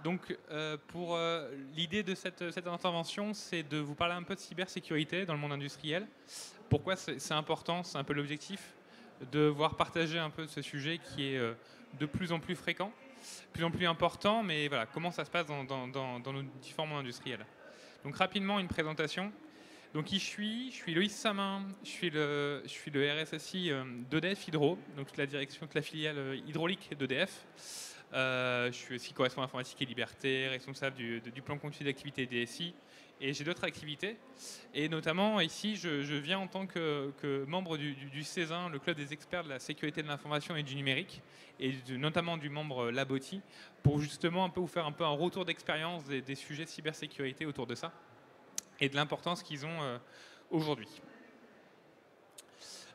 Donc, pour l'idée de cette intervention, c'est de vous parler un peu de cybersécurité dans le monde industriel. Pourquoi c'est important, c'est un peu l'objectif, de voir partager un peu ce sujet qui est de plus en plus fréquent, de plus en plus important, mais voilà, comment ça se passe dans nos différents mondes industriels. Donc rapidement, une présentation. Donc qui je suis Loïs Samin, je suis le RSSI d'EDF Hydro, donc toute la direction de la filiale hydraulique d'EDF. Je suis aussi correspondant informatique et liberté, responsable du plan continu d'activité DSI, et j'ai d'autres activités. Et notamment ici, je viens en tant que membre du CESIN, le club des experts de la sécurité de l'information et du numérique, et notamment du membre Laboti, pour justement un peu vous faire un peu un retour d'expérience des sujets de cybersécurité autour de ça et de l'importance qu'ils ont aujourd'hui.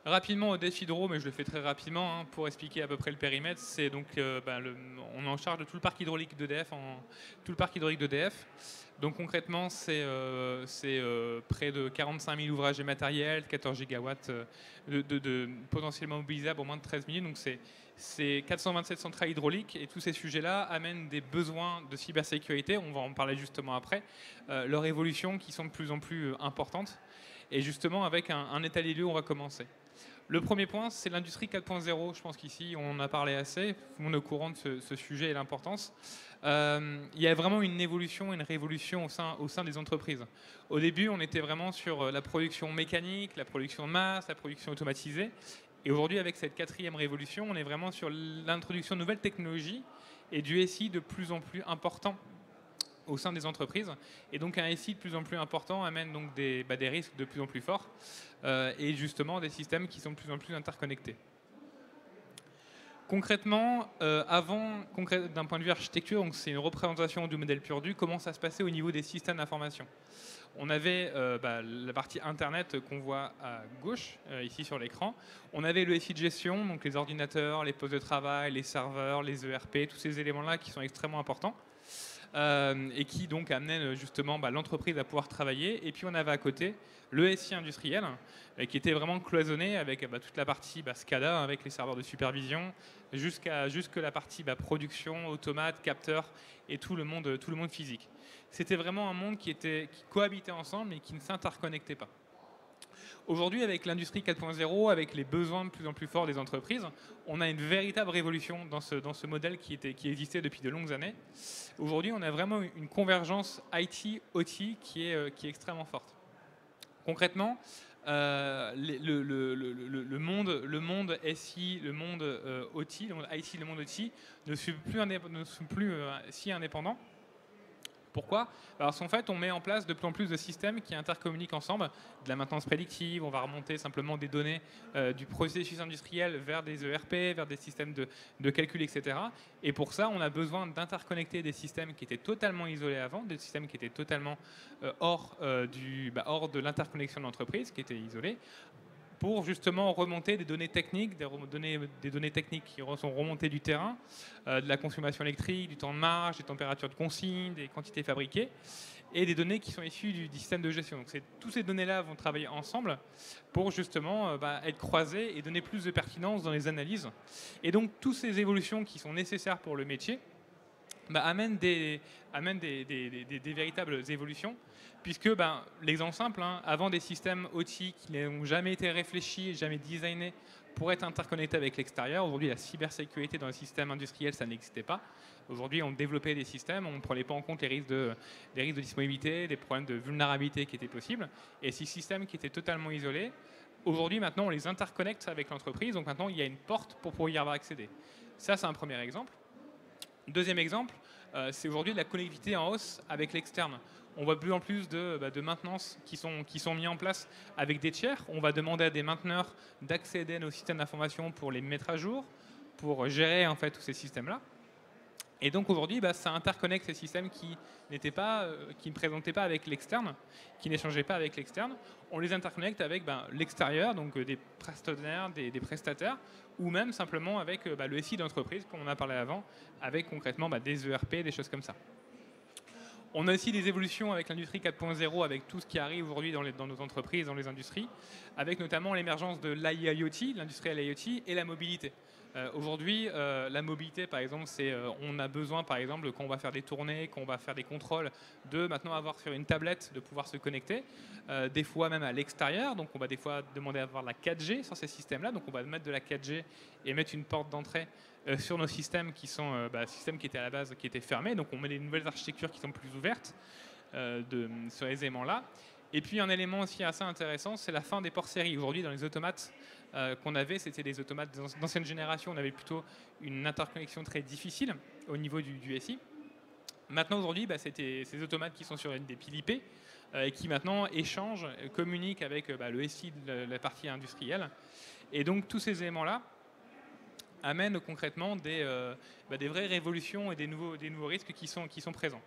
Rapidement au défi Hydro, mais je le fais très rapidement pour expliquer à peu près le périmètre. C'est donc on est en charge de tout le parc hydraulique d'EDF, Donc concrètement, c'est près de 45 000 ouvrages et matériels, 14 gigawatts potentiellement mobilisables en moins de 13 minutes. Donc c'est 427 centrales hydrauliques, et tous ces sujets-là amènent des besoins de cybersécurité. On va en parler justement après. Leur évolution qui sont de plus en plus importantes. Et justement, avec un état des lieux, on va commencer. Le premier point, c'est l'industrie 4.0. Je pense qu'ici, on en a parlé assez. Tout le monde est au courant de ce sujet et l'importance. Il y a vraiment une évolution, une révolution au sein des entreprises. Au début, on était vraiment sur la production mécanique, la production de masse, la production automatisée. Et aujourd'hui, avec cette quatrième révolution, on est vraiment sur l'introduction de nouvelles technologies et du SI de plus en plus important au sein des entreprises. Et donc un SI de plus en plus important amène donc des risques de plus en plus forts et justement des systèmes qui sont de plus en plus interconnectés. Concrètement, d'un point de vue architecture, donc c'est une représentation du modèle pur du, comment ça se passait au niveau des systèmes d'information. On avait la partie Internet qu'on voit à gauche, ici sur l'écran. On avait le SI de gestion, donc les ordinateurs, les postes de travail, les serveurs, les ERP, tous ces éléments-là qui sont extrêmement importants. Et qui donc amenait justement l'entreprise à pouvoir travailler. Et puis on avait à côté le SI industriel qui était vraiment cloisonné avec toute la partie SCADA avec les serveurs de supervision jusque la partie production, automate, capteur et tout le monde physique. C'était vraiment un monde qui cohabitait ensemble et qui ne s'interconnectait pas. Aujourd'hui, avec l'industrie 4.0, avec les besoins de plus en plus forts des entreprises, on a une véritable révolution dans ce modèle qui existait depuis de longues années. Aujourd'hui, on a vraiment une convergence IT-OT qui est extrêmement forte. Concrètement, le monde SI, le monde OT, le monde IT, le monde OT ne sont plus si indépendants. Pourquoi ? Parce qu'en fait, on met en place de plus en plus de systèmes qui intercommuniquent ensemble, de la maintenance prédictive, on va remonter simplement des données du processus industriel vers des ERP, vers des systèmes de calcul, etc. Et pour ça, on a besoin d'interconnecter des systèmes qui étaient totalement isolés avant, des systèmes qui étaient totalement hors de l'interconnexion de l'entreprise, qui étaient isolés, pour justement remonter des données techniques, des données techniques qui sont remontées du terrain, de la consommation électrique, du temps de marche, des températures de consigne, des quantités fabriquées, et des données qui sont issues du système de gestion. Donc tous ces données-là vont travailler ensemble pour justement être croisées et donner plus de pertinence dans les analyses. Et donc toutes ces évolutions qui sont nécessaires pour le métier amènent des véritables évolutions, puisque l'exemple simple, avant des systèmes OT qui n'ont jamais été réfléchis, jamais designés pour être interconnectés avec l'extérieur, aujourd'hui la cybersécurité dans le système industriel, ça n'existait pas. Aujourd'hui, on développait des systèmes, on ne prenait pas en compte les risques de disponibilité, des problèmes de vulnérabilité qui étaient possibles, et ces systèmes qui étaient totalement isolés, aujourd'hui, maintenant, on les interconnecte avec l'entreprise, donc maintenant, il y a une porte pour pouvoir y avoir accédé. Ça, c'est un premier exemple. Deuxième exemple, c'est aujourd'hui la connectivité en hausse avec l'externe. On voit de plus en plus de maintenance qui sont mis en place avec des tiers. On va demander à des mainteneurs d'accéder à nos systèmes d'information pour les mettre à jour, pour gérer en fait tous ces systèmes-là. Et donc aujourd'hui, ça interconnecte ces systèmes qui ne présentaient pas avec l'externe, qui n'échangeaient pas avec l'externe. On les interconnecte avec l'extérieur, donc des prestataires, des prestataires, ou même simplement avec le SI d'entreprise, comme on a parlé avant, avec concrètement des ERP, des choses comme ça. On a aussi des évolutions avec l'industrie 4.0, avec tout ce qui arrive aujourd'hui dans nos entreprises, dans les industries, avec notamment l'émergence de l'IIoT, l'industrial IoT, et la mobilité. Aujourd'hui, la mobilité, par exemple, c'est on a besoin, par exemple, quand on va faire des tournées, quand on va faire des contrôles, de maintenant avoir sur une tablette, de pouvoir se connecter, des fois même à l'extérieur. Donc, on va des fois demander à avoir la 4G sur ces systèmes-là. Donc, on va mettre de la 4G et mettre une porte d'entrée sur nos systèmes qui sont systèmes qui étaient à la base qui étaient fermés. Donc, on met des nouvelles architectures qui sont plus ouvertes sur les éléments-là. Et puis, un élément aussi assez intéressant, c'est la fin des ports série. Aujourd'hui, dans les automates qu'on avait, c'était des automates d'ancienne génération. On avait plutôt une interconnexion très difficile au niveau du SI. Maintenant, aujourd'hui, c'était ces automates qui sont sur des piles IP et qui maintenant échangent, communiquent avec le SI de la partie industrielle. Et donc, tous ces éléments-là amènent concrètement des vraies révolutions et des nouveaux risques qui sont présents.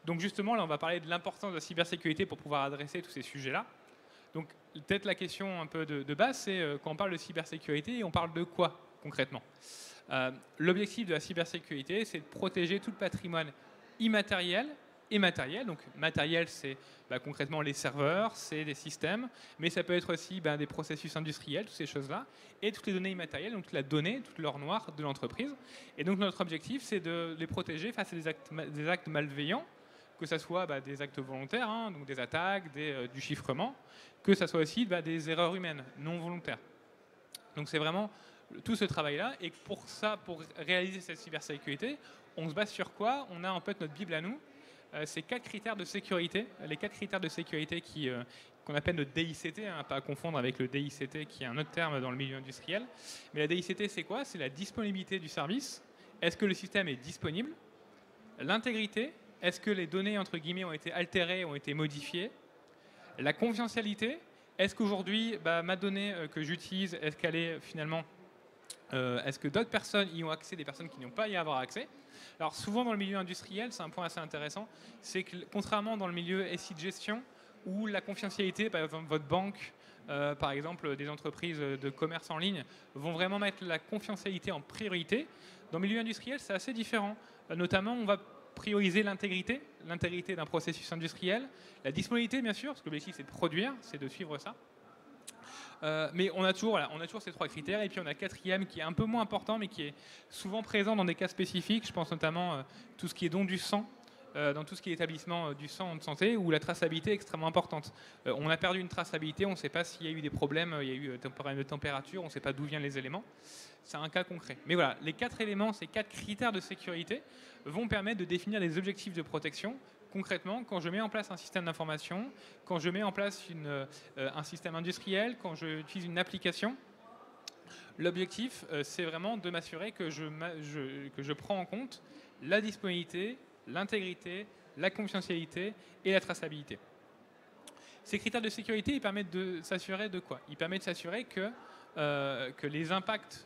Donc justement, là, on va parler de l'importance de la cybersécurité pour pouvoir adresser tous ces sujets-là. Donc peut-être la question un peu de base, c'est quand on parle de cybersécurité, on parle de quoi concrètement? L'objectif de la cybersécurité, c'est de protéger tout le patrimoine immatériel et matériel. Donc matériel, c'est concrètement les serveurs, c'est des systèmes, mais ça peut être aussi des processus industriels, toutes ces choses-là, et toutes les données immatérielles, donc toute la donnée, toute l'or noir de l'entreprise. Et donc notre objectif, c'est de les protéger face à des actes malveillants, que ce soit des actes volontaires, donc des attaques, du chiffrement, que ce soit aussi des erreurs humaines non volontaires. Donc c'est vraiment tout ce travail-là. Et pour ça, pour réaliser cette cybersécurité, on se base sur quoi? On a en fait notre Bible à nous. Ces 4 critères de sécurité, les 4 critères de sécurité qu'on appelle le DICT, pas à confondre avec le DICT qui est un autre terme dans le milieu industriel. Mais la DICT, c'est quoi? C'est la disponibilité du service. Est-ce que le système est disponible? L'intégrité. Est-ce que les données, entre guillemets, ont été altérées, ont été modifiées? La confidentialité. Est-ce qu'aujourd'hui, ma donnée que j'utilise, est-ce qu'elle est finalement... est-ce que d'autres personnes y ont accès, des personnes qui n'ont pas y avoir accès? Alors souvent dans le milieu industriel, c'est un point assez intéressant, c'est que contrairement dans le milieu SI de gestion, où la confidentialité, par exemple votre banque, par exemple des entreprises de commerce en ligne, vont vraiment mettre la confidentialité en priorité, dans le milieu industriel, c'est assez différent. Notamment, on va prioriser l'intégrité d'un processus industriel, la disponibilité bien sûr, parce que l'objectif c'est de produire, c'est de suivre ça. Mais on a toujours ces 3 critères, et puis on a 4e qui est un peu moins important, mais qui est souvent présent dans des cas spécifiques. Je pense notamment tout ce qui est don du sang, dans tout ce qui est établissement du sang de santé, où la traçabilité est extrêmement importante. On a perdu une traçabilité, on ne sait pas s'il y a eu des problèmes, il y a eu des problèmes de température, on ne sait pas d'où viennent les éléments. C'est un cas concret. Mais voilà, les 4 éléments, ces 4 critères de sécurité vont permettre de définir des objectifs de protection. Concrètement, quand je mets en place un système d'information, quand je mets en place un système industriel, quand j'utilise une application, l'objectif, c'est vraiment de m'assurer que je prends en compte la disponibilité, l'intégrité, la confidentialité et la traçabilité. Ces critères de sécurité, ils permettent de s'assurer de quoi? Ils permettent de s'assurer que les impacts,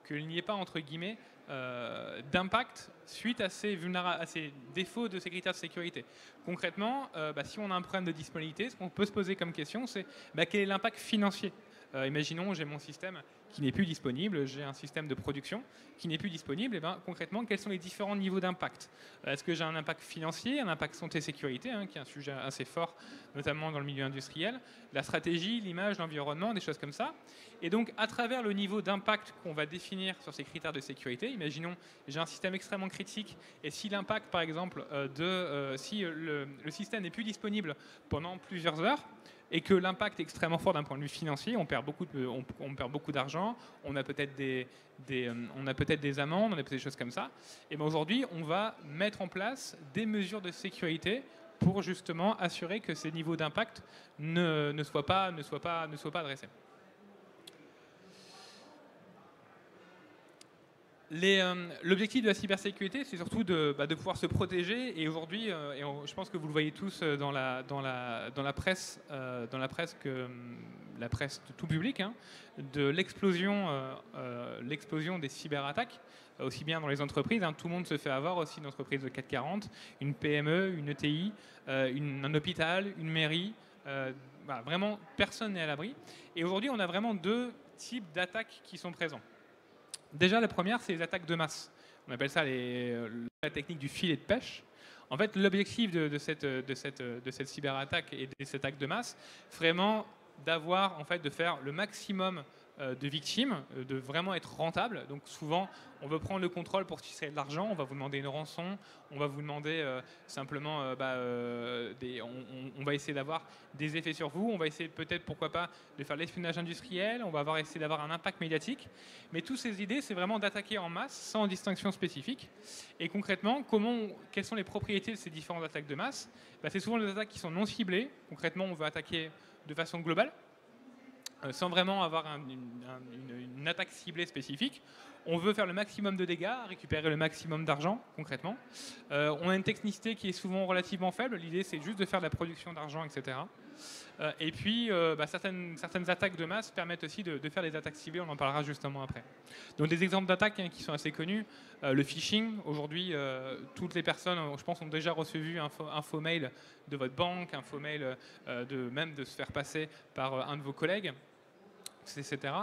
qu'il n'y ait pas, entre guillemets, d'impact suite à ces défauts de ces critères de sécurité. Concrètement, si on a un problème de disponibilité, ce qu'on peut se poser comme question, c'est quel est l'impact financier? Imaginons, j'ai mon système qui n'est plus disponible, j'ai un système de production qui n'est plus disponible, et concrètement, quels sont les différents niveaux d'impact? Est-ce que j'ai un impact financier, un impact santé-sécurité, qui est un sujet assez fort, notamment dans le milieu industriel, la stratégie, l'image, l'environnement, des choses comme ça. Et donc, à travers le niveau d'impact qu'on va définir sur ces critères de sécurité, imaginons, j'ai un système extrêmement critique, et si l'impact, par exemple, si le système n'est plus disponible pendant plusieurs heures, et que l'impact est extrêmement fort d'un point de vue financier, on perd beaucoup d'argent, on a peut-être des amendes, on a peut-être des choses comme ça. Et aujourd'hui, on va mettre en place des mesures de sécurité pour justement assurer que ces niveaux d'impact ne soient pas adressés. L'objectif de la cybersécurité, c'est surtout de pouvoir se protéger. Et aujourd'hui, je pense que vous le voyez tous dans la presse, la presse tout public, de l'explosion des cyberattaques, aussi bien dans les entreprises. Tout le monde se fait avoir, aussi une entreprise de 440, une PME, une ETI, un hôpital, une mairie. Vraiment, personne n'est à l'abri. Et aujourd'hui, on a vraiment 2 types d'attaques qui sont présents. Déjà, la première, c'est les attaques de masse. On appelle ça la technique du filet de pêche. En fait, l'objectif de cette cyberattaque et de cette attaque de masse, vraiment de faire le maximum de victimes, de vraiment être rentable. Donc souvent, on veut prendre le contrôle pour tirer de l'argent, on va vous demander une rançon, on va vous demander simplement, on va essayer d'avoir des effets sur vous, on va essayer peut-être, pourquoi pas, de faire de l'espionnage industriel, on va essayer d'avoir un impact médiatique. Mais toutes ces idées, c'est vraiment d'attaquer en masse, sans distinction spécifique. Et concrètement, quelles sont les propriétés de ces différentes attaques de masse? C'est souvent des attaques qui sont non ciblées. Concrètement, on veut attaquer de façon globale, sans vraiment avoir une attaque ciblée spécifique. On veut faire le maximum de dégâts, récupérer le maximum d'argent, concrètement. On a une technicité qui est souvent relativement faible. L'idée, c'est juste de faire de la production d'argent, etc. Et puis, certaines attaques de masse permettent aussi de faire des attaques ciblées. On en parlera justement après. Donc, des exemples d'attaques qui sont assez connus. Le phishing. Aujourd'hui, toutes les personnes, je pense, ont déjà reçu un faux mail de votre banque, un faux mail même de se faire passer par un de vos collègues, etc.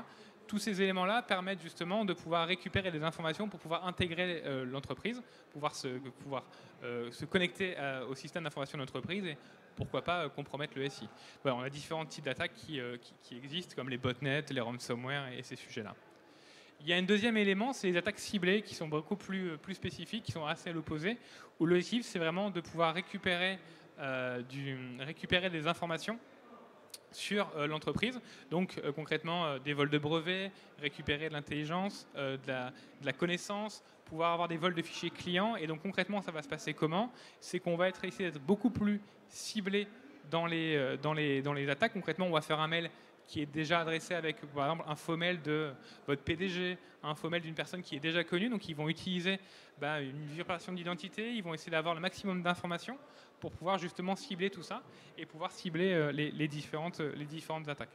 Tous ces éléments-là permettent justement de pouvoir récupérer des informations pour pouvoir intégrer l'entreprise, pouvoir se connecter au système d'information de l'entreprise et pourquoi pas compromettre le SI. Voilà, on a différents types d'attaques qui existent, comme les botnets, les ransomware et ces sujets-là. Il y a un deuxième élément, c'est les attaques ciblées qui sont beaucoup plus spécifiques, qui sont assez à l'opposé, où l'objectif, c'est vraiment de pouvoir récupérer des informations sur l'entreprise. Donc concrètement, des vols de brevets, récupérer de l'intelligence, de la connaissance, pouvoir avoir des vols de fichiers clients. Et donc concrètement, ça va se passer comment? C'est qu'on va essayer d'être beaucoup plus ciblé dans les attaques. Concrètement, on va faire un mail qui est déjà adressé avec, par exemple, un faux mail de votre PDG, un faux mail d'une personne qui est déjà connue. Donc, ils vont utiliser une usurpation d'identité. Ils vont essayer d'avoir le maximum d'informations pour pouvoir justement cibler tout ça et pouvoir cibler les différentes attaques.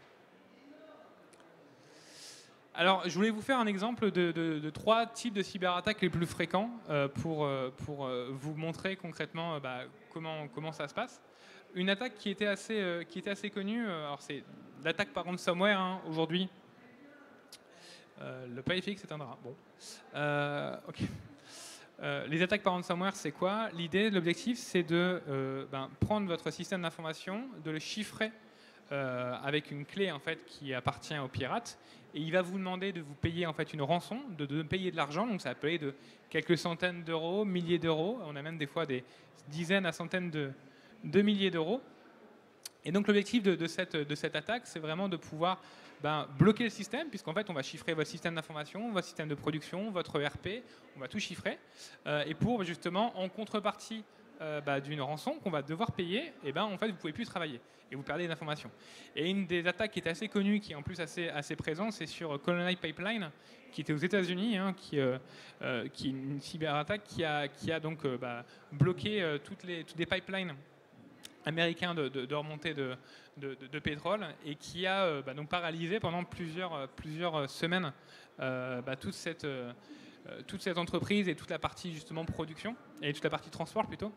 Alors, je voulais vous faire un exemple de 3 types de cyberattaques les plus fréquents pour vous montrer concrètement comment ça se passe. Une attaque qui était assez connue, alors c'est l'attaque par ransomware aujourd'hui. Le périphérique s'éteindra. Bon. Ok. Les attaques par ransomware, c'est quoi? L'idée, l'objectif, c'est de prendre votre système d'information, de le chiffrer avec une clé en fait qui appartient au pirate, et il va vous demander de vous payer en fait une rançon, de payer de l'argent. Donc ça va payer de quelques centaines d'euros, milliers d'euros. On a même des fois des dizaines à centaines de milliers d'euros. Et donc l'objectif de cette attaque, c'est vraiment de pouvoir bloquer le système, puisqu'en fait on va chiffrer votre système d'information, votre système de production, votre ERP, on va tout chiffrer. Et pour justement, en contrepartie d'une rançon qu'on va devoir payer, et en fait vous ne pouvez plus travailler et vous perdez des informations. Et une des attaques qui est assez connue, qui est en plus assez présente, c'est sur Colonial Pipeline, qui était aux États-Unis, qui est une cyberattaque qui a donc bloqué toutes les pipelines américains de remontée de pétrole et qui a donc paralysé pendant plusieurs semaines toute cette entreprise et toute la partie justement production et toute la partie transport plutôt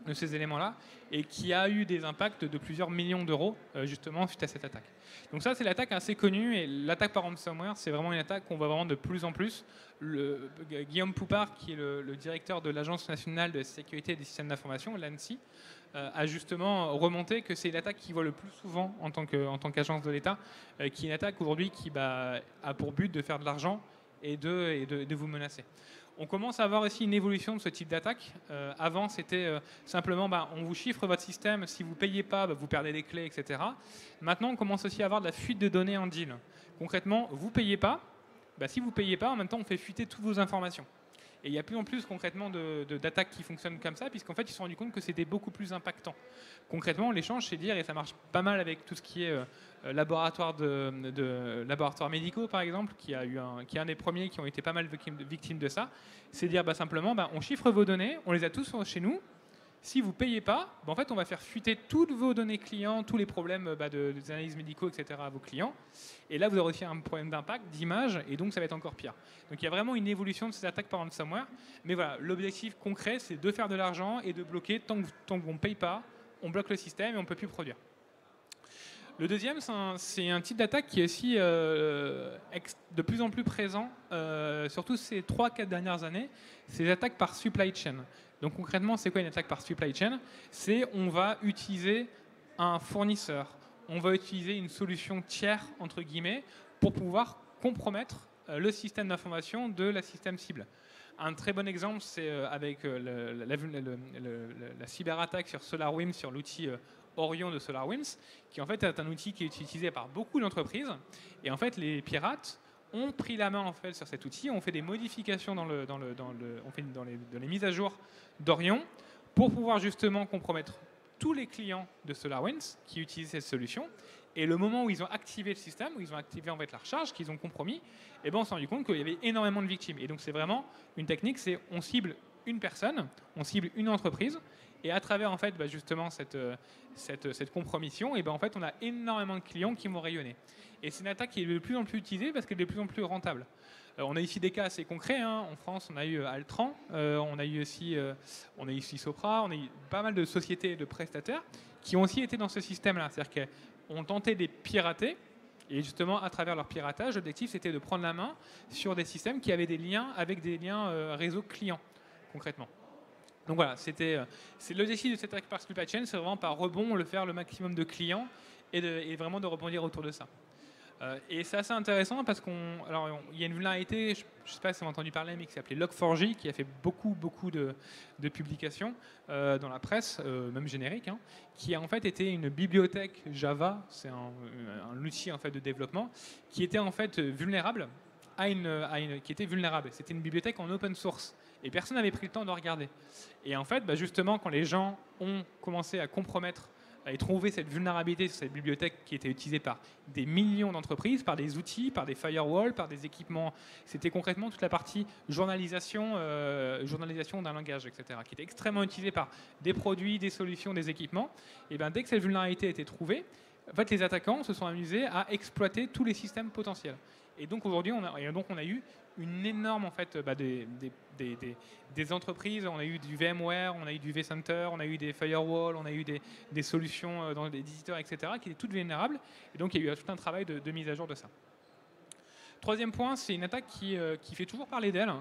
de ces éléments-là, et qui a eu des impacts de plusieurs millions d'euros justement suite à cette attaque. Donc ça, c'est l'attaque assez connue, et l'attaque par ransomware, c'est vraiment une attaque qu'on voit vraiment de plus en plus. Guillaume Poupard, qui est le directeur de l'Agence nationale de sécurité des systèmes d'information, l'ANSSI, a justement remonté que c'est l'attaque qu'il voit le plus souvent en tant qu'agence de l'État, qui est une attaque aujourd'hui qui a pour but de faire de l'argent et de vous menacer. On commence à avoir aussi une évolution de ce type d'attaque. Avant, c'était simplement, on vous chiffre votre système, si vous ne payez pas, vous perdez les clés, etc. Maintenant, on commence aussi à avoir de la fuite de données en deal. Concrètement, vous ne payez pas, si vous ne payez pas, en même temps, on fait fuiter toutes vos informations. Et il y a plus en plus concrètement d'attaques qui fonctionnent comme ça, puisqu'en fait, ils se sont rendus compte que c'était beaucoup plus impactant. Concrètement, l'échange, c'est dire, et ça marche pas mal avec tout ce qui est laboratoires médicaux, par exemple, qui est un des premiers qui ont été pas mal victimes de ça, c'est dire simplement, on chiffre vos données, on les a tous chez nous. Si vous ne payez pas, en fait, on va faire fuiter toutes vos données clients, tous les problèmes des analyses médicaux, etc. à vos clients. Et là, vous aurez aussi un problème d'impact, d'image, et donc ça va être encore pire. Donc il y a vraiment une évolution de ces attaques par ransomware. Mais voilà, l'objectif concret, c'est de faire de l'argent et de bloquer. Tant qu'on ne paye pas, on bloque le système et on ne peut plus produire. Le deuxième, c'est un type d'attaque qui est aussi de plus en plus présent, surtout ces 3-4 dernières années, c'est les attaques par supply chain. Donc concrètement, c'est quoi une attaque par supply chain? C'est on va utiliser un fournisseur, on va utiliser une solution tiers, entre guillemets, pour pouvoir compromettre le système d'information de la système cible. Un très bon exemple, c'est avec la cyberattaque sur SolarWinds, sur l'outil Orion de SolarWinds, qui en fait est un outil qui est utilisé par beaucoup d'entreprises. Et en fait, les pirates ont pris la main en fait sur cet outil, ont fait des modifications dans les mises à jour d'Orion pour pouvoir justement compromettre tous les clients de SolarWinds qui utilisent cette solution. Et le moment où ils ont activé le système, où ils ont activé en fait la recharge, qu'ils ont compromis, et ben on s'est rendu compte qu'il y avait énormément de victimes. Et donc c'est vraiment une technique, c'est on cible une personne, on cible une entreprise, et à travers en fait justement cette compromission, et ben en fait on a énormément de clients qui vont rayonner. Et c'est une attaque qui est de plus en plus utilisée parce qu'elle est de plus en plus rentable. On a ici des cas assez concrets. Hein. En France, on a eu Altran, on a eu aussi Sopra, on a eu pas mal de sociétés de prestataires qui ont aussi été dans ce système-là. C'est-à-dire qu'on tentait de les pirater. Et justement, à travers leur piratage, l'objectif, c'était de prendre la main sur des systèmes qui avaient des liens avec des liens réseau clients, concrètement. Donc voilà, c'est l'objectif de cette attaque par supply chain, c'est vraiment par rebond, faire le maximum de clients et vraiment de rebondir autour de ça. Et c'est assez intéressant parce qu'il y a une vulnérabilité, je ne sais pas si vous avez entendu parler, mais qui s'appelait Log4j, qui a fait beaucoup de publications dans la presse, même générique, hein, qui a en fait été une bibliothèque Java, c'est un outil en fait de développement, qui était en fait vulnérable qui était vulnérable. C'était une bibliothèque en open source et personne n'avait pris le temps de regarder. Et en fait, justement, quand les gens ont commencé à compromettre et trouver cette vulnérabilité sur cette bibliothèque qui était utilisée par des millions d'entreprises, par des outils, par des firewalls, par des équipements. C'était concrètement toute la partie journalisation d'un langage, etc., qui était extrêmement utilisée par des produits, des solutions, des équipements. Et bien, dès que cette vulnérabilité a été trouvée, en fait, les attaquants se sont amusés à exploiter tous les systèmes potentiels. Et donc aujourd'hui, on a eu une énorme en fait, des entreprises. On a eu du VMware, on a eu du vCenter, on a eu des firewalls, on a eu des solutions dans des éditeurs, etc., qui étaient toutes vulnérables. Et donc il y a eu tout un travail de mise à jour de ça. Troisième point, c'est une attaque qui fait toujours parler d'elle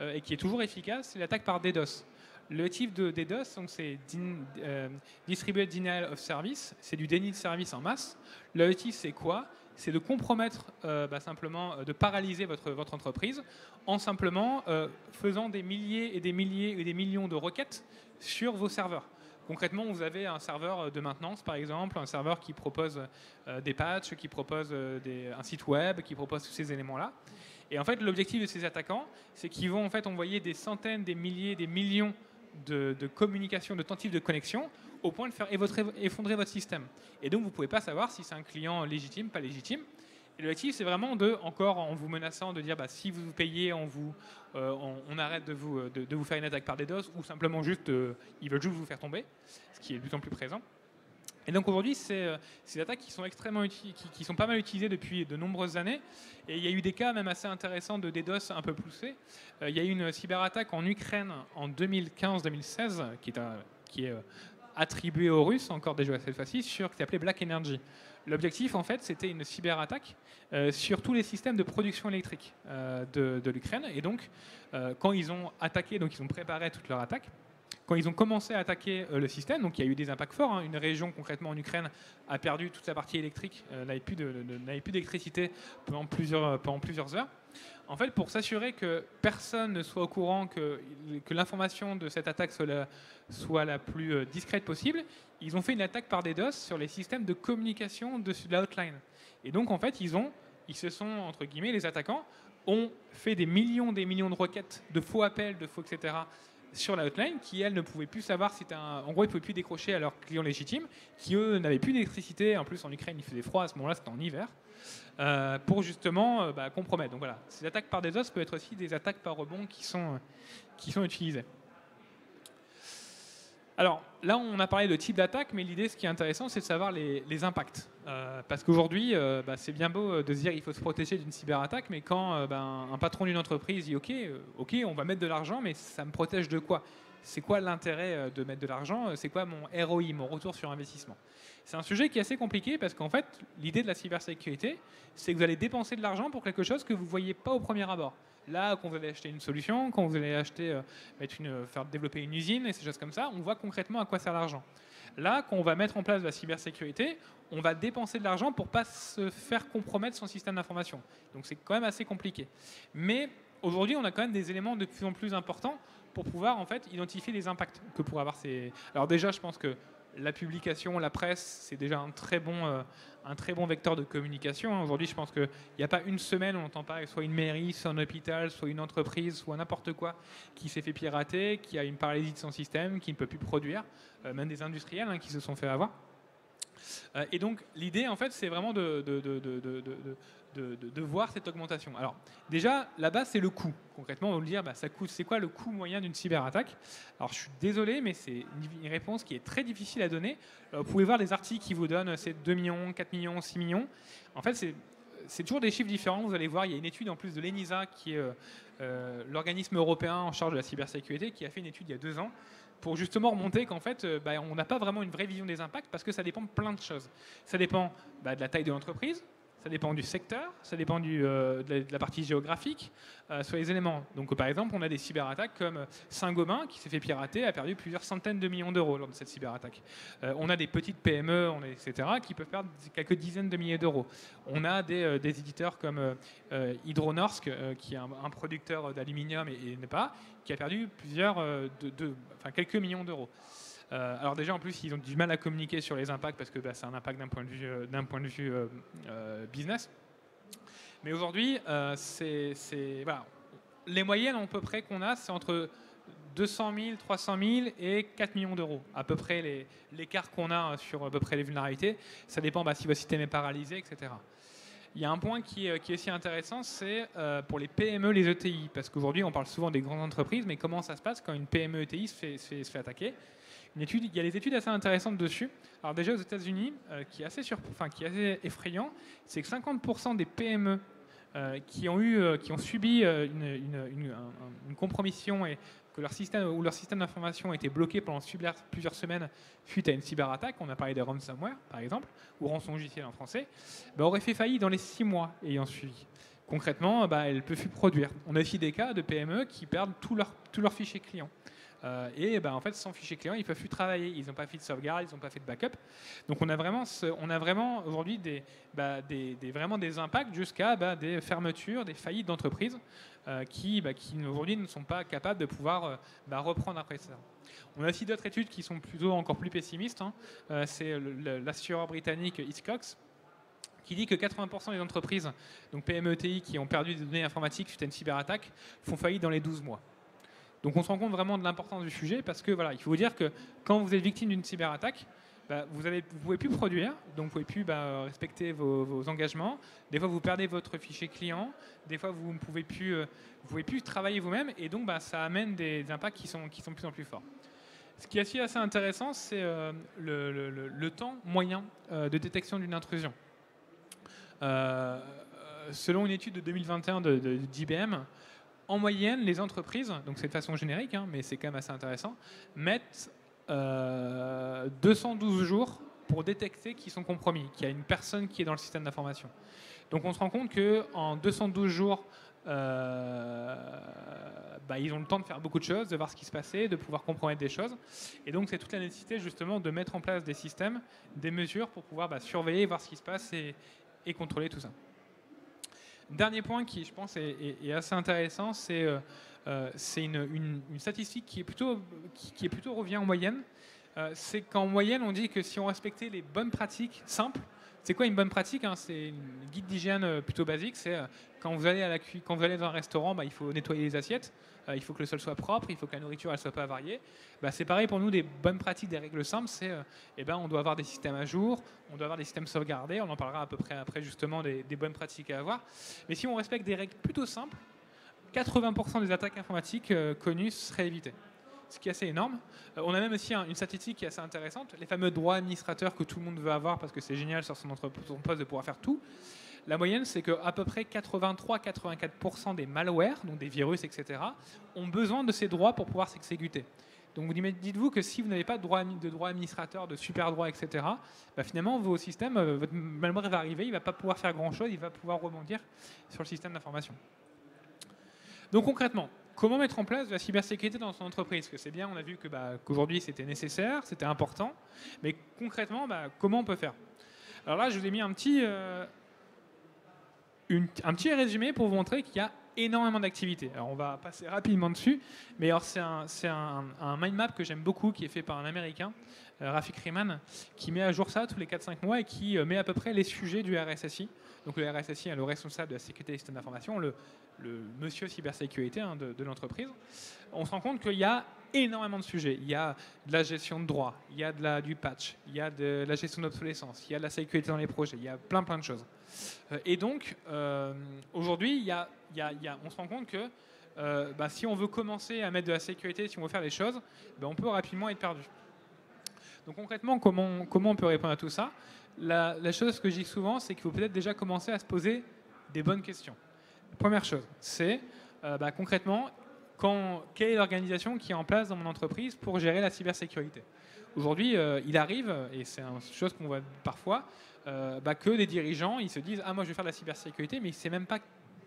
et qui est toujours efficace, c'est l'attaque par DDoS. Le type de DDoS, c'est Distributed Denial of Service, c'est du déni de service en masse. L'objectif, c'est quoi? C'est de compromettre, simplement, de paralyser votre entreprise en simplement faisant des milliers et des milliers et des millions de requêtes sur vos serveurs. Concrètement, vous avez un serveur de maintenance, par exemple, un serveur qui propose des patchs, qui propose un site web, qui propose tous ces éléments-là. Et en fait, l'objectif de ces attaquants, c'est qu'ils vont en fait envoyer des centaines, des milliers, des millions de communications, de tentatives de connexion, au point de faire effondrer votre système. Et donc, vous ne pouvez pas savoir si c'est un client légitime, pas légitime. Et l'objectif, c'est vraiment encore en vous menaçant de dire si vous payez, on arrête de vous faire une attaque par DDoS, ou simplement juste, ils veulent juste vous faire tomber, ce qui est de plus en plus présent. Et donc aujourd'hui, c'est des attaques qui sont qui sont pas mal utilisées depuis de nombreuses années. Et il y a eu des cas même assez intéressants de DDoS un peu poussés. Il y a eu une cyberattaque en Ukraine en 2015-2016 qui est attribuée aux Russes, encore déjà cette fois-ci, qui s'appelait Black Energy. L'objectif, en fait, c'était une cyberattaque sur tous les systèmes de production électrique de l'Ukraine. Et donc, quand ils ont attaqué, donc ils ont préparé toute leur attaque, quand ils ont commencé à attaquer le système, donc il y a eu des impacts forts. Hein. Une région, concrètement en Ukraine, a perdu toute sa partie électrique, n'avait plus d'électricité pendant plusieurs heures. En fait, pour s'assurer que personne ne soit au courant que l'information de cette attaque soit la plus discrète possible, ils ont fait une attaque par DDoS sur les systèmes de communication de la hotline. Et donc, en fait, ils se sont, entre guillemets, les attaquants, ont fait des millions de requêtes, de faux appels, de faux, etc., sur la hotline, qui, elles, ne pouvaient plus savoir si c'était en gros, ils ne pouvaient plus décrocher à leurs clients légitimes, qui, eux, n'avaient plus d'électricité. En plus, en Ukraine, il faisait froid à ce moment-là, c'était en hiver, pour justement compromettre. Donc voilà, ces attaques par DDoS peuvent être aussi des attaques par rebond qui sont utilisées. Alors là, on a parlé de type d'attaque, mais l'idée, ce qui est intéressant, c'est de savoir les impacts. Parce qu'aujourd'hui, c'est bien beau de se dire qu'il faut se protéger d'une cyberattaque, mais quand un patron d'une entreprise dit OK, on va mettre de l'argent, mais ça me protège de quoi? c'est quoi l'intérêt de mettre de l'argent, c'est quoi mon ROI, mon retour sur investissement. C'est un sujet qui est assez compliqué parce qu'en fait, l'idée de la cybersécurité, c'est que vous allez dépenser de l'argent pour quelque chose que vous ne voyez pas au premier abord. Là, quand vous allez acheter une solution, quand vous allez acheter, faire développer une usine et ces choses comme ça, on voit concrètement à quoi sert l'argent. Là, quand on va mettre en place de la cybersécurité, on va dépenser de l'argent pour ne pas se faire compromettre son système d'information. Donc c'est quand même assez compliqué. Mais aujourd'hui, on a quand même des éléments de plus en plus importants pour pouvoir en fait identifier les impacts que pourraient avoir ces. Alors déjà, je pense que la publication, la presse, c'est déjà un très bon vecteur de communication. Aujourd'hui, je pense qu'il n'y a pas une semaine où on n'entend pas soit une mairie, soit un hôpital, soit une entreprise, soit n'importe quoi qui s'est fait pirater, qui a une paralysie de son système, qui ne peut plus produire, même des industriels qui se sont fait avoir. Et donc, l'idée, en fait, c'est vraiment de voir cette augmentation. Alors, déjà, la base, c'est le coût. Concrètement, on va vous dire, ça coûte. C'est quoi le coût moyen d'une cyberattaque? Alors, je suis désolé, mais c'est une réponse qui est très difficile à donner. Alors, vous pouvez voir des articles qui vous donnent c'est 2 millions, 4 millions, 6 millions. En fait, c'est toujours des chiffres différents. Vous allez voir, il y a une étude en plus de l'ENISA, qui est l'organisme européen en charge de la cybersécurité, qui a fait une étude il y a 2 ans pour justement remonter qu'en fait, on n'a pas vraiment une vraie vision des impacts parce que ça dépend de plein de choses. Ça dépend de la taille de l'entreprise, ça dépend du secteur, ça dépend de la partie géographique, sur les éléments. Donc par exemple, on a des cyberattaques comme Saint-Gobain qui s'est fait pirater, a perdu plusieurs centaines de millions d'euros lors de cette cyberattaque. On a des petites PME, etc., qui peuvent perdre quelques dizaines de milliers d'euros. On a des éditeurs comme Hydronorsk, qui est un producteur d'aluminium et NEPA, qui a perdu quelques millions d'euros. Alors déjà, en plus, ils ont du mal à communiquer sur les impacts parce que c'est un impact d'un point de vue business. Mais aujourd'hui, voilà. Les moyennes à peu près qu'on a, c'est entre 200 000, 300 000 et 4 millions d'euros. À peu près l'écart qu'on a sur à peu près les vulnérabilités. Ça dépend si votre système est paralysé, etc. Il y a un point qui est aussi intéressant, c'est pour les PME, les ETI. Parce qu'aujourd'hui, on parle souvent des grandes entreprises, mais comment ça se passe quand une PME ETI se fait attaquer? Il y a des études assez intéressantes dessus. Alors déjà aux États-Unis, qui est assez effrayant, c'est que 50% des PME qui ont subi une compromission et que leur système d'information a été bloqué pendant plusieurs semaines suite à une cyberattaque, on a parlé de ransomware par exemple, ou rançongiciel en français, aurait fait faillite dans les 6 mois ayant suivi. Concrètement, elle ne peut plus produire. On a aussi des cas de PME qui perdent tous leurs fichiers clients. En fait, sans fichier client, ils ne peuvent plus travailler. Ils n'ont pas fait de sauvegarde, ils n'ont pas fait de backup. Donc, on a vraiment aujourd'hui vraiment des impacts jusqu'à des fermetures, des faillites d'entreprises qui aujourd'hui ne sont pas capables de pouvoir reprendre après ça. On a aussi d'autres études qui sont encore plus pessimistes. C'est l'assureur britannique Hiscox qui dit que 80% des entreprises, donc PME ETI, qui ont perdu des données informatiques suite à une cyberattaque, font faillite dans les 12 mois. Donc on se rend compte vraiment de l'importance du sujet parce que il faut vous dire que quand vous êtes victime d'une cyberattaque, vous ne pouvez plus produire, donc vous ne pouvez plus respecter vos engagements. Des fois, vous perdez votre fichier client. Des fois, vous ne pouvez plus travailler vous-même. Et donc, ça amène des impacts qui sont de plus en plus forts. Ce qui est aussi assez intéressant, c'est le temps moyen de détection d'une intrusion. Selon une étude de 2021 d'IBM, en moyenne, les entreprises, donc c'est de façon générique, mais c'est quand même assez intéressant, mettent 212 jours pour détecter qu'ils sont compromis, qu'il y a une personne qui est dans le système d'information. Donc on se rend compte qu'en 212 jours, ils ont le temps de faire beaucoup de choses, de voir ce qui se passait, de pouvoir compromettre des choses. Et donc c'est toute la nécessité justement de mettre en place des systèmes, des mesures pour pouvoir surveiller, voir ce qui se passe et contrôler tout ça. Dernier point qui, je pense, est assez intéressant, c'est une statistique qui revient en moyenne. C'est qu'en moyenne, on dit que si on respectait les bonnes pratiques simples, c'est quoi une bonne pratique? C'est une guide d'hygiène plutôt basique. C'est quand vous allez dans un restaurant, il faut nettoyer les assiettes, il faut que le sol soit propre, il faut que la nourriture ne soit pas avariée. C'est pareil pour nous, des bonnes pratiques, des règles simples. C'est on doit avoir des systèmes à jour, on doit avoir des systèmes sauvegardés. On en parlera à peu près après justement des bonnes pratiques à avoir. Mais si on respecte des règles plutôt simples, 80% des attaques informatiques connues seraient évitées. Ce qui est assez énorme. On a même aussi une statistique qui est assez intéressante, les fameux droits administrateurs que tout le monde veut avoir parce que c'est génial sur son poste de pouvoir faire tout. La moyenne, c'est qu'à peu près 83-84% des malwares, donc des virus, etc., ont besoin de ces droits pour pouvoir s'exécuter. Donc dites-vous que si vous n'avez pas de droit administrateur, de super droit, etc., bah, finalement, vos systèmes, votre malware va arriver, il ne va pas pouvoir faire grand-chose, il va pouvoir rebondir sur le système d'information. Donc concrètement, comment mettre en place de la cybersécurité dans son entreprise? Parce que c'est bien, on a vu qu'aujourd'hui c'était nécessaire, c'était important, mais concrètement, comment on peut faire? Alors là, je vous ai mis un petit résumé pour vous montrer qu'il y a énormément d'activités. Alors on va passer rapidement dessus, mais c'est un mind map que j'aime beaucoup, qui est fait par un Américain, Rafik Riemann, qui met à jour ça tous les 4-5 mois et qui met à peu près les sujets du RSSI. Donc le RSSI est le responsable de la sécurité des systèmes d'information, le monsieur cybersécurité de l'entreprise. On se rend compte qu'il y a énormément de sujets. Il y a de la gestion de droits, il y a du patch, il y a de la gestion d'obsolescence, il y a de la sécurité dans les projets, il y a plein de choses. Et donc, aujourd'hui, on se rend compte que si on veut commencer à mettre de la sécurité, si on veut faire des choses, on peut rapidement être perdu. Donc concrètement, comment on peut répondre à tout ça? La chose que je dis souvent, c'est qu'il faut peut-être déjà commencer à se poser des bonnes questions. Première chose, c'est concrètement, quelle est l'organisation qui est en place dans mon entreprise pour gérer la cybersécurité? Aujourd'hui, il arrive, et c'est une chose qu'on voit parfois, que des dirigeants ils se disent « Ah, moi je vais faire de la cybersécurité », mais ils ne savent même pas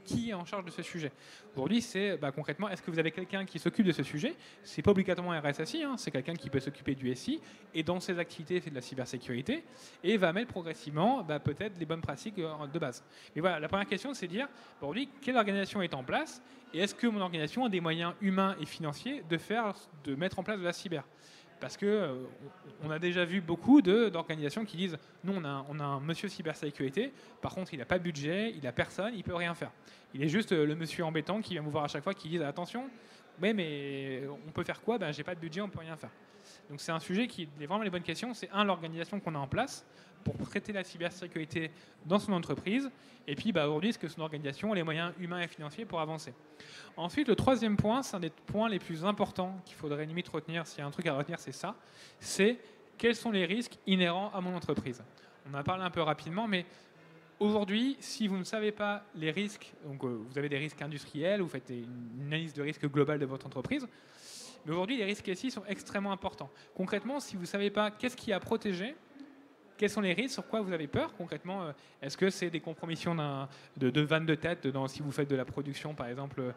qui est en charge de ce sujet. Aujourd'hui, c'est concrètement, est-ce que vous avez quelqu'un qui s'occupe de ce sujet? Ce n'est pas obligatoirement un RSSI, c'est quelqu'un qui peut s'occuper du SI et dans ses activités fait de la cybersécurité et va mettre progressivement peut-être les bonnes pratiques de base. Mais voilà, la première question, c'est de dire aujourd'hui, quelle organisation est en place et est-ce que mon organisation a des moyens humains et financiers de mettre en place de la cyber? Parce qu'on a déjà vu beaucoup d'organisations qui disent « Nous, on a un monsieur cybersécurité, par contre, il n'a pas de budget, il n'a personne, il ne peut rien faire. Il est juste le monsieur embêtant qui vient vous voir à chaque fois, qui dit « Attention, ouais, mais on peut faire quoi? J'ai pas de budget, on ne peut rien faire. » Donc c'est un sujet qui est vraiment les bonnes questions. C'est l'organisation qu'on a en place pour traiter la cybersécurité dans son entreprise. Et puis aujourd'hui, est-ce que son organisation a les moyens humains et financiers pour avancer? Ensuite, le troisième point, c'est un des points les plus importants qu'il faudrait limite retenir. S'il y a un truc à retenir, c'est ça. C'est quels sont les risques inhérents à mon entreprise? On en a parlé un peu rapidement, mais aujourd'hui, si vous ne savez pas les risques, donc vous avez des risques industriels, vous faites une analyse de risque globale de votre entreprise, mais aujourd'hui, les risques ici sont extrêmement importants. Concrètement, si vous ne savez pas qu'est-ce qui est à protéger, quels sont les risques, sur quoi vous avez peur concrètement? Est-ce que c'est des compromissions de vannes de tête si vous faites de la production, par exemple,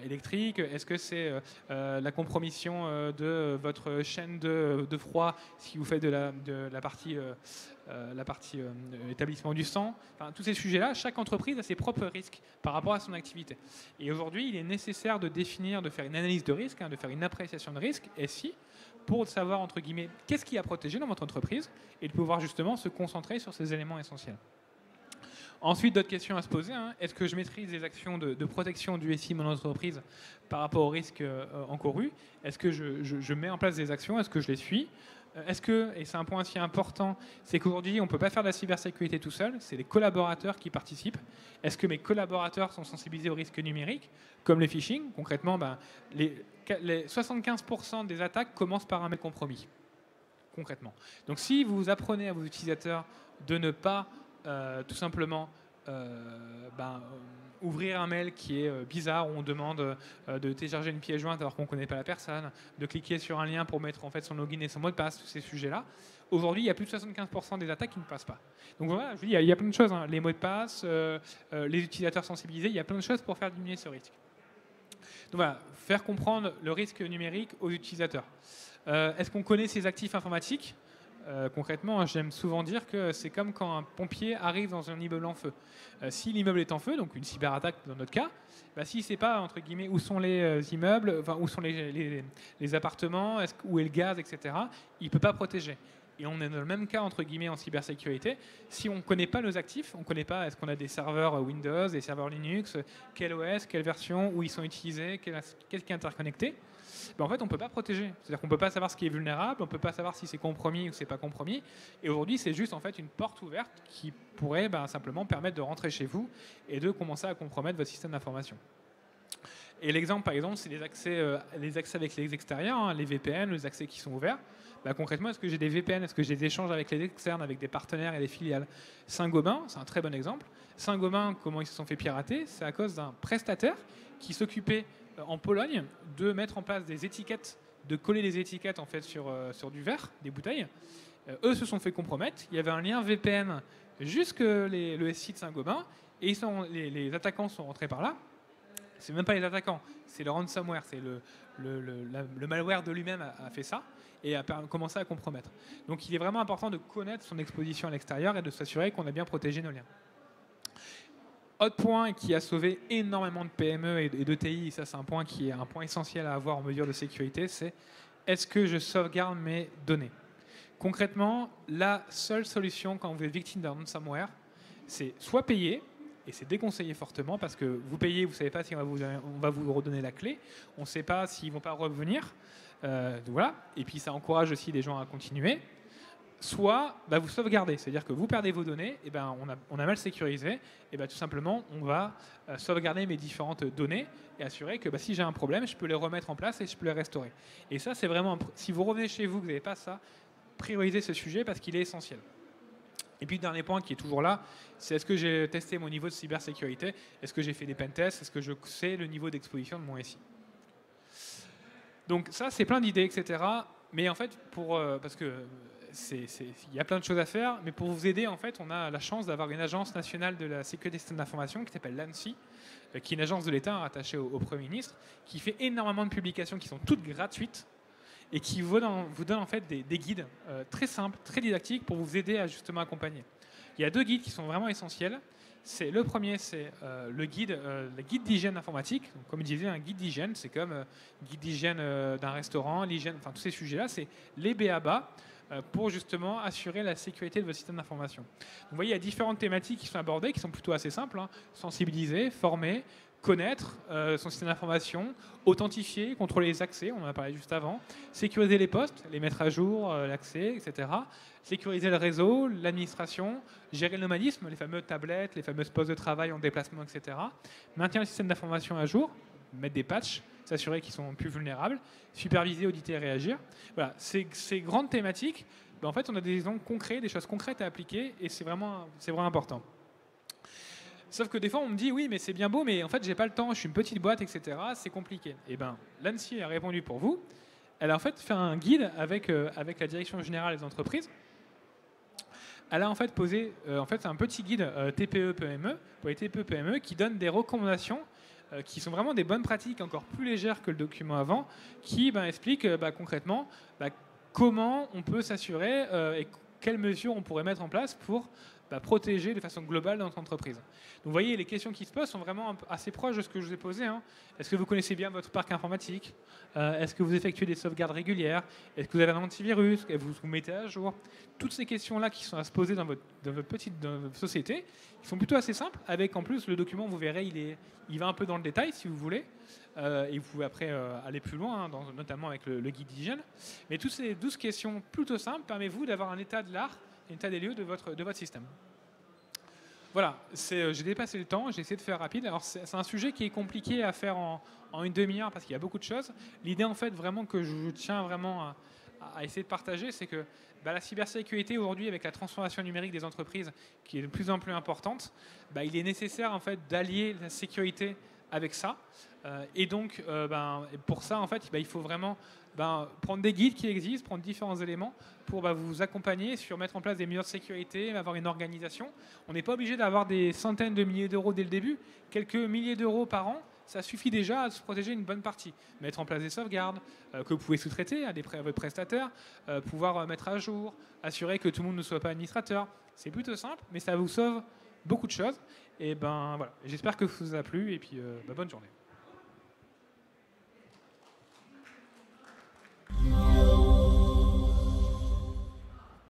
électrique? Est-ce que c'est la compromission de votre chaîne de froid si vous faites de la partie établissement du sang? Enfin, tous ces sujets-là, chaque entreprise a ses propres risques par rapport à son activité. Et aujourd'hui, il est nécessaire de définir, de faire une analyse de risque, de faire une appréciation de risque, SI, pour savoir, entre guillemets, qu'est-ce qui est à protéger dans votre entreprise et de pouvoir justement se concentrer sur ces éléments essentiels. Ensuite, d'autres questions à se poser. Est-ce que je maîtrise les actions de protection du SI de mon entreprise par rapport aux risques encourus? Est-ce que je mets en place des actions? Est-ce que je les suis? Est-ce que, et c'est un point aussi important, c'est qu'aujourd'hui, on ne peut pas faire de la cybersécurité tout seul, c'est les collaborateurs qui participent. Est-ce que mes collaborateurs sont sensibilisés aux risques numériques, comme le phishing? Concrètement, les 75% des attaques commencent par un mail compromis, concrètement. Donc si vous apprenez à vos utilisateurs de ne pas tout simplement ouvrir un mail qui est bizarre, où on demande de télécharger une pièce jointe alors qu'on ne connaît pas la personne, de cliquer sur un lien pour mettre en fait son login et son mot de passe, tous ces sujets-là. Aujourd'hui, il y a plus de 75% des attaques qui ne passent pas. Donc voilà, je vous dis, il y a plein de choses. Les mots de passe, les utilisateurs sensibilisés, il y a plein de choses pour faire diminuer ce risque. Donc voilà, faire comprendre le risque numérique aux utilisateurs. Est-ce qu'on connaît ses actifs informatiques? Concrètement, j'aime souvent dire que c'est comme quand un pompier arrive dans un immeuble en feu. Si l'immeuble est en feu, donc une cyberattaque dans notre cas, s'il ne sait pas, entre guillemets, où sont les immeubles, où sont les appartements, où est le gaz, etc., il ne peut pas protéger. Et on est dans le même cas, entre guillemets, en cybersécurité. Si on ne connaît pas nos actifs, on ne connaît pas, est-ce qu'on a des serveurs Windows, des serveurs Linux, quel OS, quelle version, où ils sont utilisés, qu'est-ce qui est interconnecté, en fait, on ne peut pas protéger. C'est-à-dire qu'on ne peut pas savoir ce qui est vulnérable, on ne peut pas savoir si c'est compromis ou si ce n'est pas compromis. Et aujourd'hui, c'est juste en fait une porte ouverte qui pourrait simplement permettre de rentrer chez vous et de commencer à compromettre votre système d'information. Et l'exemple, par exemple, c'est les accès avec les extérieurs, les VPN, les accès qui sont ouverts. Concrètement, est-ce que j'ai des VPN? Est-ce que j'ai des échanges avec les externes, avec des partenaires et des filiales? Saint-Gobain, c'est un très bon exemple. Saint-Gobain, comment ils se sont fait pirater? C'est à cause d'un prestataire qui s'occupait en Pologne de mettre en place des étiquettes de coller les étiquettes en fait, sur du verre, des bouteilles. Eux se sont fait compromettre. Il y avait un lien VPN jusque le SI de Saint-Gobain, et les attaquants sont rentrés par là. C'est même pas les attaquants, c'est le ransomware, c'est le malware de lui-même a fait ça et a commencé à compromettre. Donc il est vraiment important de connaître son exposition à l'extérieur et de s'assurer qu'on a bien protégé nos liens. Autre point qui a sauvé énormément de PME et d'ETI, ça c'est un point qui est un point essentiel à avoir en mesure de sécurité, c'est est-ce que je sauvegarde mes données? Concrètement, la seule solution quand vous êtes victime d'un ransomware, c'est soit payer, et c'est déconseillé fortement parce que vous payez, vous ne savez pas si on va vous redonner la clé, on ne sait pas s'ils ne vont pas revenir, voilà. Et puis ça encourage aussi les gens à continuer. Soit vous sauvegardez, c'est-à-dire que vous perdez vos données, et on a mal sécurisé, et tout simplement on va sauvegarder mes différentes données et assurer que si j'ai un problème, je peux les remettre en place et je peux les restaurer. Et ça, c'est vraiment, si vous revenez chez vous, vous n'avez pas ça, priorisez ce sujet parce qu'il est essentiel. Et puis, le dernier point qui est toujours là, c'est est-ce que j'ai testé mon niveau de cybersécurité? Est-ce que j'ai fait des pentests? Est-ce que je sais le niveau d'exposition de mon SI? Donc ça, c'est plein d'idées, etc. Mais en fait, parce que il y a plein de choses à faire, mais pour vous aider, en fait, on a la chance d'avoir une agence nationale de la sécurité des systèmes d'information qui s'appelle l'ANSSI, qui est une agence de l'État rattachée au Premier ministre, qui fait énormément de publications qui sont toutes gratuites, et qui vous donne en fait des guides très simples, très didactiques pour vous aider à justement accompagner. Il y a deux guides qui sont vraiment essentiels. Le premier, c'est le guide d'hygiène informatique. Donc, comme je disais, un guide d'hygiène, c'est comme guide d'hygiène d'un restaurant, l'hygiène, enfin tous ces sujets-là, c'est les b.a.-ba pour justement assurer la sécurité de votre système d'information. Vous voyez, il y a différentes thématiques qui sont abordées, qui sont plutôt assez simples. Sensibiliser, former, connaître son système d'information, authentifier, contrôler les accès, on en a parlé juste avant, sécuriser les postes, les mettre à jour, l'accès, etc. Sécuriser le réseau, l'administration, gérer le nomadisme, les fameuses tablettes, les fameuses postes de travail en déplacement, etc. Maintenir le système d'information à jour, mettre des patchs, s'assurer qu'ils sont plus vulnérables, superviser, auditer et réagir. Voilà, ces grandes thématiques, en fait, on a des exemples concrets, des choses concrètes à appliquer, et c'est vraiment important. Sauf que des fois, on me dit, oui, mais c'est bien beau, mais en fait, j'ai pas le temps, je suis une petite boîte, etc. C'est compliqué. Et bien, l'ANSSI a répondu pour vous. Elle a en fait fait un guide avec la Direction Générale des Entreprises. Elle a en fait posé un petit guide TPE-PME, pour les TPE-PME, qui donne des recommandations qui sont vraiment des bonnes pratiques, encore plus légères que le document avant, qui expliquent concrètement comment on peut s'assurer et quelles mesures on pourrait mettre en place pour protéger de façon globale notre entreprise. Donc vous voyez, les questions qui se posent sont vraiment assez proches de ce que je vous ai posé. Est-ce que vous connaissez bien votre parc informatique? Est-ce que vous effectuez des sauvegardes régulières? Est-ce que vous avez un antivirus? Est-ce que vous vous mettez à jour? Toutes ces questions-là qui sont à se poser dans votre société, qui sont plutôt assez simples, avec en plus le document, vous verrez, il va un peu dans le détail si vous voulez. Et vous pouvez après aller plus loin, notamment avec le guide d'hygiène. Mais toutes ces 12 questions plutôt simples permettent-vous d'avoir un état de l'art, un état des lieux de votre système. Voilà, j'ai dépassé le temps, j'ai essayé de faire rapide. Alors c'est un sujet qui est compliqué à faire en une demi-heure parce qu'il y a beaucoup de choses. L'idée en fait vraiment que je tiens vraiment à essayer de partager, c'est que la cybersécurité aujourd'hui, avec la transformation numérique des entreprises qui est de plus en plus importante, il est nécessaire en fait d'allier la sécurité avec ça. Et donc, pour ça, en fait, il faut vraiment prendre des guides qui existent, prendre différents éléments pour vous accompagner sur mettre en place des mesures de sécurité, avoir une organisation. On n'est pas obligé d'avoir des centaines de milliers d'euros dès le début. Quelques milliers d'euros par an, ça suffit déjà à se protéger une bonne partie. Mettre en place des sauvegardes que vous pouvez sous-traiter à votre prestataire, pouvoir mettre à jour, assurer que tout le monde ne soit pas administrateur. C'est plutôt simple, mais ça vous sauve beaucoup de choses. Et voilà. J'espère que ça vous a plu et puis bonne journée.